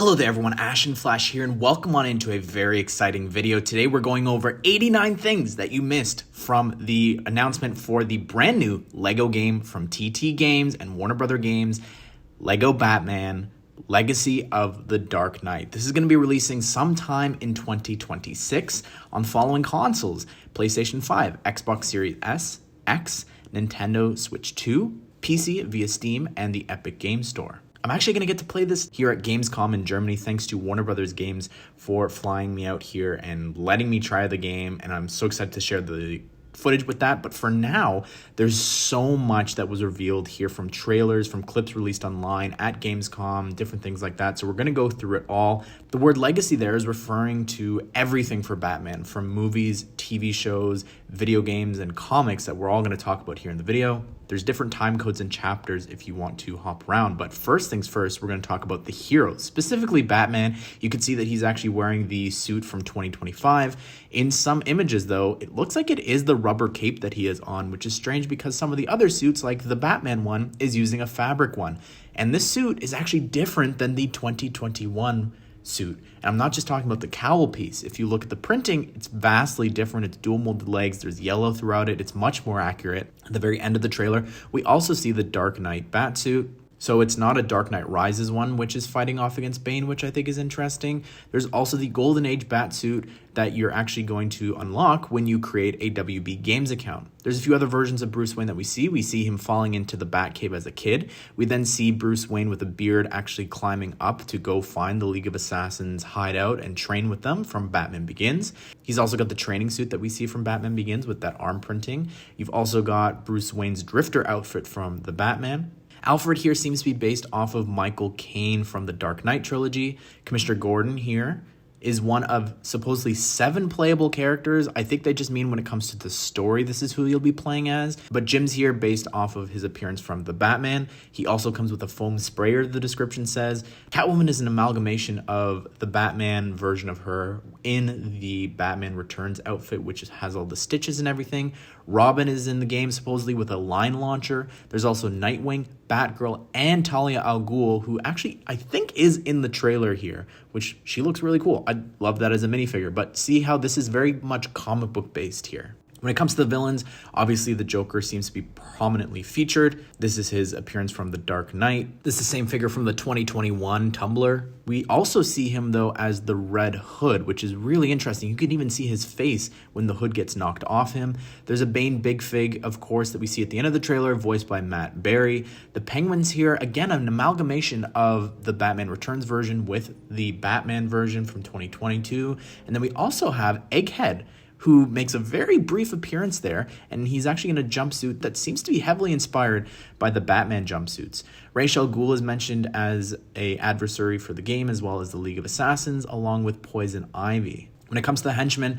Hello there everyone, Ash and Flash here, and welcome on into a very exciting video. Today we're going over 89 things that you missed from the announcement for the brand new LEGO game from TT Games and Warner Bros. Games, LEGO Batman Legacy of the Dark Knight. This is going to be releasing sometime in 2026 on the following consoles: PlayStation 5, Xbox Series S, X, Nintendo Switch 2, PC via Steam, and the Epic Game Store. I'm actually going to get to play this here at Gamescom in Germany, thanks to Warner Bros. Games for flying me out here and letting me try the game, and I'm so excited to share the footage with that. But for now, there's so much that was revealed here from trailers, from clips released online at Gamescom, different things like that. So we're going to go through it all. The word legacy there is referring to everything for Batman, from movies, TV shows, video games, and comics that we're all going to talk about here in the video. There's different time codes and chapters if you want to hop around. But first things first, we're going to talk about the heroes, specifically Batman. You can see that he's actually wearing the suit from 2025. In some images, though, it looks like it is the rubber cape that he is on, which is strange because some of the other suits, like the Batman one, is using a fabric one. And this suit is actually different than the 2021 suit. And I'm not just talking about the cowl piece. If you look at the printing, it's vastly different. It's dual molded legs. There's yellow throughout it. It's much more accurate. At the very end of the trailer, we also see the Dark Knight Batsuit. So it's not a Dark Knight Rises one, which is fighting off against Bane, which I think is interesting. There's also the Golden Age Batsuit that you're actually going to unlock when you create a WB Games account. There's a few other versions of Bruce Wayne that we see. We see him falling into the Batcave as a kid. We then see Bruce Wayne with a beard actually climbing up to go find the League of Assassins hideout and train with them from Batman Begins. He's also got the training suit that we see from Batman Begins with that arm printing. You've also got Bruce Wayne's drifter outfit from the Batman. Alfred here seems to be based off of Michael Caine from the Dark Knight trilogy. Commissioner Gordon here is one of supposedly 7 playable characters. I think they just mean when it comes to the story, this is who you'll be playing as. But Jim's here based off of his appearance from the Batman. He also comes with a foam sprayer, the description says. Catwoman is an amalgamation of the Batman version of her in the Batman Returns outfit, which has all the stitches and everything. Robin is in the game supposedly with a line launcher. There's also Nightwing, Batgirl, and Talia al Ghul, who actually I think is in the trailer here, which she looks really cool. I'd love that as a minifigure, but see how this is very much comic book based here. When it comes to the villains, obviously the Joker seems to be prominently featured. This is his appearance from The Dark Knight. This is the same figure from the 2021 Tumblr. We also see him, though, as the Red Hood, which is really interesting. You can even see his face when the hood gets knocked off him. There's a Bane Big Fig, of course, that we see at the end of the trailer, voiced by Matt Berry. The Penguins here, again, an amalgamation of the Batman Returns version with the Batman version from 2022. And then we also have Egghead, who makes a very brief appearance there, and he's actually in a jumpsuit that seems to be heavily inspired by the Batman jumpsuits. Ra's al Ghul is mentioned as an adversary for the game, as well as the League of Assassins, along with Poison Ivy. When it comes to the Henchmen,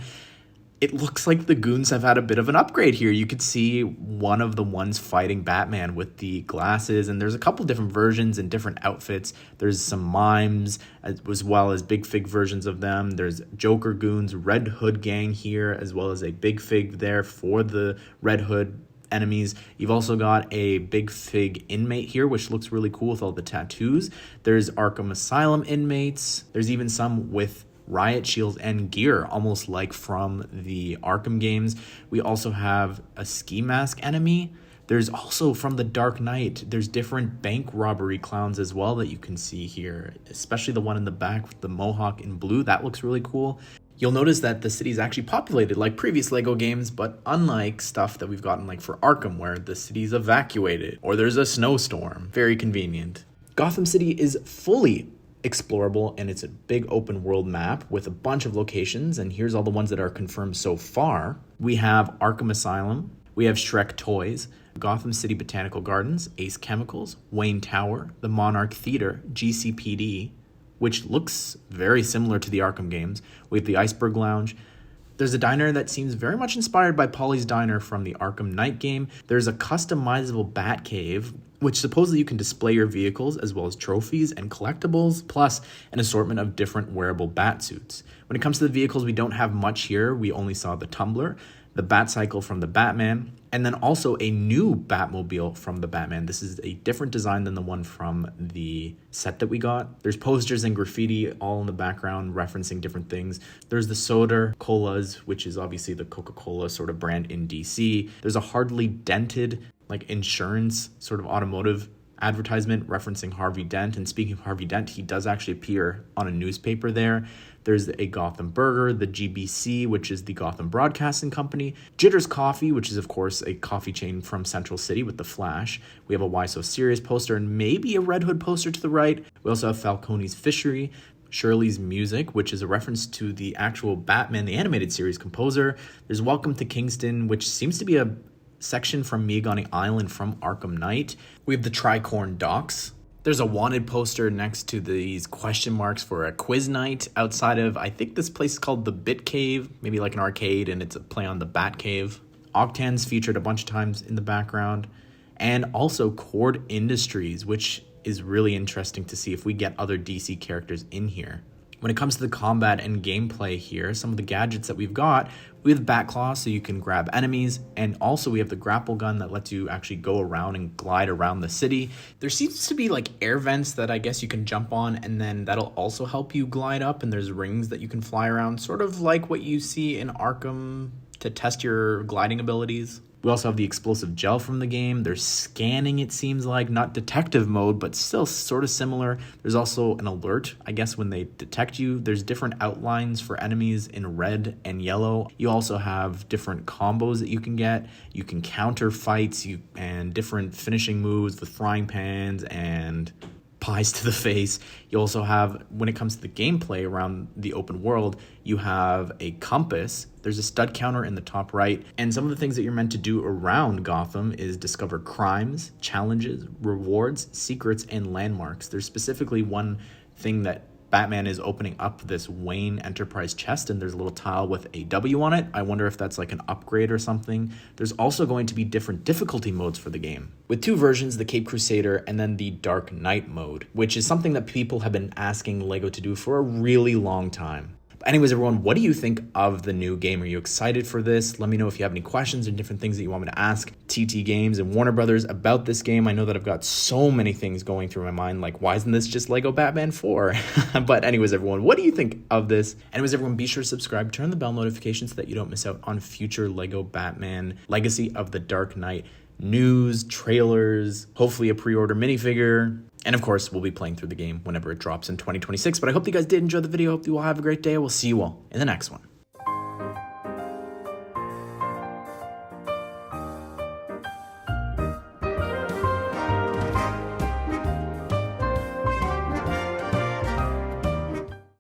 it looks like the goons have had a bit of an upgrade here. You could see one of the ones fighting Batman with the glasses, and there's a couple different versions and different outfits. There's some mimes as well as Big Fig versions of them. There's Joker goons, Red Hood gang here, as well as a Big Fig there for the Red Hood enemies. You've also got a Big Fig inmate here, which looks really cool with all the tattoos. There's Arkham Asylum inmates. There's even some with riot shields and gear, almost like from the Arkham games. We also have a ski mask enemy. There's also from the Dark Knight, there's different bank robbery clowns as well that you can see here, especially the one in the back with the mohawk in blue. That looks really cool. You'll notice that the city is actually populated like previous LEGO games, but unlike stuff that we've gotten like for Arkham, where the city's evacuated or there's a snowstorm. Very convenient. Gotham City is fully explorable, and it's a big open world map with a bunch of locations, and here's all the ones that are confirmed so far. We have Arkham Asylum, we have Shrek Toys, Gotham City Botanical Gardens, Ace Chemicals, Wayne Tower, the Monarch Theater, GCPD, which looks very similar to the Arkham games. We have the Iceberg Lounge. There's a diner that seems very much inspired by Polly's Diner from the Arkham Knight game. There's a customizable Batcave, which supposedly you can display your vehicles as well as trophies and collectibles, plus an assortment of different wearable bat suits. When it comes to the vehicles, we don't have much here. We only saw the Tumbler. the Batcycle from the Batman, and then also a new Batmobile from the Batman. This is a different design than the one from the set that we got. There's posters and graffiti all in the background referencing different things. There's the soda colas, which is obviously the Coca-Cola sort of brand in DC. There's a hardly dented like insurance sort of automotive advertisement referencing Harvey Dent. And speaking of Harvey Dent, he does actually appear on a newspaper there. There's a Gotham Burger, the GBC, which is the Gotham Broadcasting Company, Jitters Coffee, which is, of course, a coffee chain from Central City with the Flash. We have a Why So Serious poster and maybe a Red Hood poster to the right. We also have Falcone's Fishery, Shirley's Music, which is a reference to the actual Batman, the animated series composer. There's Welcome to Kingston, which seems to be a section from Miagani Island from Arkham Knight. We have the Tricorn Docks. There's a wanted poster next to these question marks for a quiz night outside of, I think this place is called the Bit Cave, maybe like an arcade, and it's a play on the Bat Cave. Octan's featured a bunch of times in the background. And also Cord Industries, which is really interesting to see if we get other DC characters in here. When it comes to the combat and gameplay here, some of the gadgets that we've got, we have Batclaw so you can grab enemies, and also we have the grapple gun that lets you actually go around and glide around the city. There seems to be like air vents that I guess you can jump on, and then that'll also help you glide up, and there's rings that you can fly around, sort of like what you see in Arkham to test your gliding abilities. We also have the explosive gel from the game. There's scanning, it seems like, not detective mode, but still sort of similar. There's also an alert, I guess, when they detect you. There's different outlines for enemies in red and yellow. You also have different combos that you can get. You can counter fights and different finishing moves with frying pans and pies to the face. You also have, when it comes to the gameplay around the open world, you have a compass. There's a stud counter in the top right. And some of the things that you're meant to do around Gotham is discover crimes, challenges, rewards, secrets, and landmarks. There's specifically one thing that Batman is opening up this Wayne Enterprise chest, and there's a little tile with a W on it. I wonder if that's like an upgrade or something. There's also going to be different difficulty modes for the game, with two versions, the Cape Crusader and then the Dark Knight mode, which is something that people have been asking LEGO to do for a really long time. Anyways, everyone, what do you think of the new game? Are you excited for this? Let me know if you have any questions or different things that you want me to ask TT Games and Warner Brothers about this game. I know that I've got so many things going through my mind, like why isn't this just Lego Batman 4? But anyways, everyone, what do you think of this? Anyways, everyone, be sure to subscribe, turn the bell notification so that you don't miss out on future Lego Batman Legacy of the Dark Knight news, trailers, hopefully a pre-order minifigure. And of course, we'll be playing through the game whenever it drops in 2026. But I hope you guys did enjoy the video. Hope you all have a great day. We'll see you all in the next one.